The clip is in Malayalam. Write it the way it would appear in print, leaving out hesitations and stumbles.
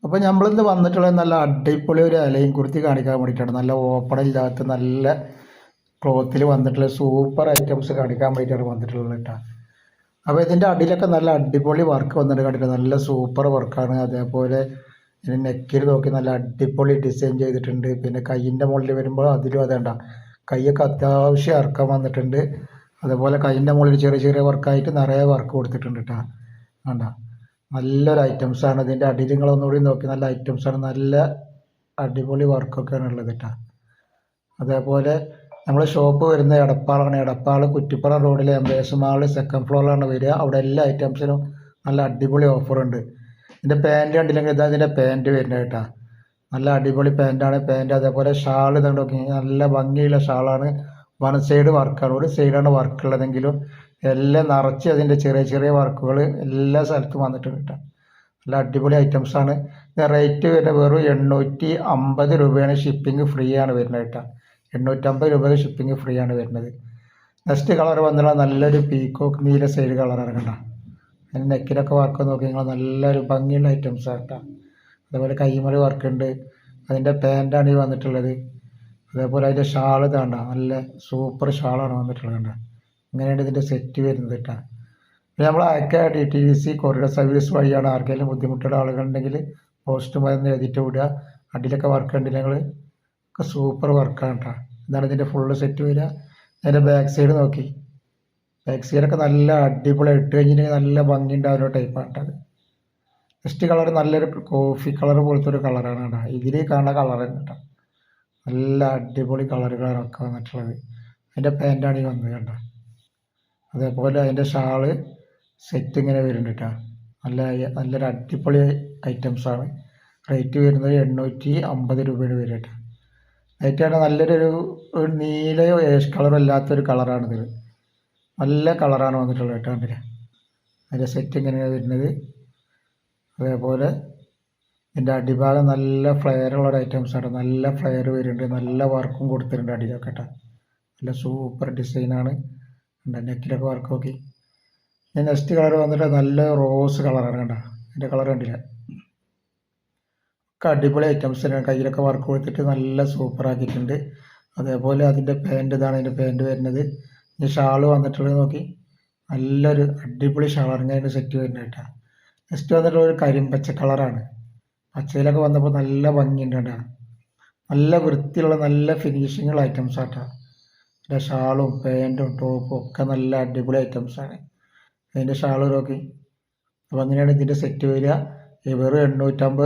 അപ്പോൾ നമ്മളിന്ന് വന്നിട്ടുള്ളത് നല്ല അടിപൊളി ഒരു ഇലയും കുർത്തി കാണിക്കാൻ വേണ്ടിയിട്ടാണ്. നല്ല ഓപ്പൺ ഇല്ലാത്ത നല്ല ക്ലോത്തിൽ വന്നിട്ടുള്ള സൂപ്പർ ഐറ്റംസ് കാണിക്കാൻ വേണ്ടിയിട്ടാണ് വന്നിട്ടുള്ളത് കേട്ടോ. അപ്പോൾ ഇതിൻ്റെ അടിയിലൊക്കെ നല്ല അടിപൊളി വർക്ക് വന്നിട്ട് കണ്ടിട്ട് നല്ല സൂപ്പർ വർക്കാണ്. അതേപോലെ ഇതിന് നെക്കിൽ നോക്കി നല്ല അടിപൊളി ഡിസൈൻ ചെയ്തിട്ടുണ്ട്. പിന്നെ കയ്യിൻ്റെ മുകളിൽ വരുമ്പോൾ അതിലും അതേണ്ട കൈയൊക്കെ അത്യാവശ്യം ഇറക്കം വന്നിട്ടുണ്ട്. അതേപോലെ കയ്യിൻ്റെ മുകളിൽ ചെറിയ ചെറിയ വർക്കായിട്ട് നിറയെ വർക്ക് കൊടുത്തിട്ടുണ്ട് കേട്ടോ. വേണ്ട നല്ലൊരു ഐറ്റംസാണ്. ഇതിൻ്റെ അടിയിൽ നിങ്ങളൊന്നുകൂടി നോക്കി നല്ല ഐറ്റംസാണ്. നല്ല അടിപൊളി വർക്കൊക്കെയാണ് ഉള്ളത് കേട്ടോ. അതേപോലെ നമ്മൾ ഷോപ്പ് വരുന്ന എടപ്പാളാണ്. എടപ്പാൾ കുറ്റിപ്പുറം റോഡിലെ എംബേസ് മാൾ സെക്കൻഡ് ഫ്ലോറിലാണ് വരിക. അവിടെ എല്ലാ ഐറ്റംസിനും നല്ല അടിപൊളി ഓഫറുണ്ട്. ഇതിൻ്റെ പാൻറ്റ് കണ്ടില്ലെങ്കിൽ ഇതാ ഇതിൻ്റെ പാൻറ്റ് വരുന്നത് കേട്ടോ. നല്ല അടിപൊളി പാൻറ്റാണ്. പാൻറ്റ് അതേപോലെ ഷാൾ ഇതുകൊണ്ട് നോക്കി നല്ല ഭംഗിയുള്ള ഷാളാണ്. വൺ സൈഡ് വർക്കാണ്, ഒരു സൈഡാണ് വർക്കുള്ളതെങ്കിലും എല്ലാം നിറച്ച് അതിൻ്റെ ചെറിയ ചെറിയ വർക്കുകൾ എല്ലാ സ്ഥലത്തും വന്നിട്ടുണ്ട് കേട്ടോ. നല്ല അടിപൊളി ഐറ്റംസാണ്. റേറ്റ് വരുന്നത് വെറും 850 രൂപയാണ്. ഷിപ്പിംഗ് ഫ്രീ ആണ് വരുന്നത് കേട്ടോ. 850 രൂപ ഷിപ്പിംഗ് ഫ്രീ ആണ് വരുന്നത്. നെക്സ്റ്റ് കളർ വന്നുള്ള നല്ലൊരു പീക്കോക്ക് നീല സൈഡ് കളറാണ് കേട്ടോ. അതിന് നെക്കിലൊക്കെ വർക്ക് നോക്കി നിങ്ങൾ നല്ലൊരു ഭംഗിയുള്ള ഐറ്റംസാണ് കേട്ടോ. അതേപോലെ കൈമറി വർക്കുണ്ട്. അതിൻ്റെ പാൻറ്റാണ് ഈ വന്നിട്ടുള്ളത്. അതേപോലെ അതിൻ്റെ ഷാൾ ഇതാണ്ട നല്ല സൂപ്പർ ഷാളാണ് വന്നിട്ടുള്ളത് കണ്ട. ഇങ്ങനെയാണ് ഇതിൻ്റെ സെറ്റ് വരുന്നത് കേട്ടോ. പിന്നെ നമ്മൾ അയക്കുക DTDC കൊറിയർ സർവീസ് വഴിയാണ്. ആർക്കെങ്കിലും ബുദ്ധിമുട്ടുള്ള ആളുകളുണ്ടെങ്കിൽ പോസ്റ്റ് മരുന്ന് എഴുതിയിട്ട് വിടുക. അടിയിലൊക്കെ വർക്ക് ഉണ്ട് നിങ്ങൾ ഒക്കെ സൂപ്പർ വർക്കാണ് കേട്ടോ. ഇതാണ് ഇതിൻ്റെ ഫുള്ള് സെറ്റ് വരിക. അതിൻ്റെ ബാക്ക് സൈഡ് നോക്കി ബാക്ക് സൈഡൊക്കെ നല്ല അടിപൊളി ഇട്ട് കഴിഞ്ഞിട്ടുണ്ടെങ്കിൽ നല്ല ഭംഗി ഉണ്ടാവുന്ന ടൈപ്പാണ് കേട്ടത്. നെക്സ്റ്റ് കളർ നല്ലൊരു കോഫി കളർ പോലത്തെ ഒരു കളറാണ് കേട്ടോ. ഇതിൽ കാണുന്ന കളറാണ് കേട്ടോ. നല്ല അടിപൊളി കളറുകളൊക്കെ വന്നിട്ടുള്ളത്. അതിൻ്റെ പാൻറ്റാണ് ഈ വന്നത് കേട്ടോ. അതേപോലെ അതിൻ്റെ ഷാള് സെറ്റ് ഇങ്ങനെ വരുന്നുണ്ട് കേട്ടോ. നല്ലൊരു അടിപൊളി ഐറ്റംസാണ്. റേറ്റ് വരുന്നത് 850 രൂപയാണ് വരിക കേട്ടോ. റേറ്റാണ് നല്ലൊരു നീലയോ ഏഷ് കളറോ അല്ലാത്തൊരു കളറാണിത്. നല്ല കളറാണ് വന്നിട്ടുള്ളത് കേട്ടോ. കണ്ടില്ല അതിൻ്റെ സെറ്റ് ഇങ്ങനെയാണ് വരുന്നത്. അതേപോലെ ഇതിൻ്റെ അടിഭാഗം നല്ല ഫ്ലെയറുള്ള ഐറ്റംസാണ്. നല്ല ഫ്ലെയർ വരുന്നുണ്ട്. നല്ല വർക്കും കൊടുത്തിട്ടുണ്ട് അടിയിലൊക്കെ കേട്ടോ. നല്ല സൂപ്പർ ഡിസൈനാണ്. നെക്കിലൊക്കെ വർക്ക് നോക്കി. നെക്സ്റ്റ് കളർ വന്നിട്ട് നല്ല റോസ് കളറാണ് കേട്ടോ. അതിൻ്റെ കളർ കണ്ടില്ല ഒക്കെ അടിപൊളി ഐറ്റംസ് തന്നെയാണ്. കയ്യിലൊക്കെ വർക്ക് കൊടുത്തിട്ട് നല്ല സൂപ്പർ ആക്കിയിട്ടുണ്ട്. അതേപോലെ അതിൻ്റെ പാൻറ്റ് ഇതാണ് അതിൻ്റെ പാൻറ്റ് വരുന്നത്. ഈ ഷാള് വന്നിട്ടുള്ളത് നോക്കി നല്ലൊരു അടിപൊളി ഷാളാണ്. അതിൻ്റെ സെറ്റ് വരുന്നത് കേട്ടോ. നെക്സ്റ്റ് വന്നിട്ടുള്ള ഒരു കരിമ്പച്ച കളറാണ്. പച്ചയിലൊക്കെ വന്നപ്പോൾ നല്ല ഭംഗിയുണ്ട് കേട്ടോ. നല്ല വൃത്തിയുള്ള നല്ല ഫിനിഷിങ്ങുള്ള ഐറ്റംസ് ആട്ടോ. അതിൻ്റെ ഷാളും പാൻറ്റും ടോപ്പും ഒക്കെ നല്ല അടിപൊളി ഐറ്റംസാണ്. അതിൻ്റെ ഷാൾ നോക്കി. അപ്പോൾ അങ്ങനെയാണ് ഇതിൻ്റെ സെറ്റ് വരിക. വെറും 850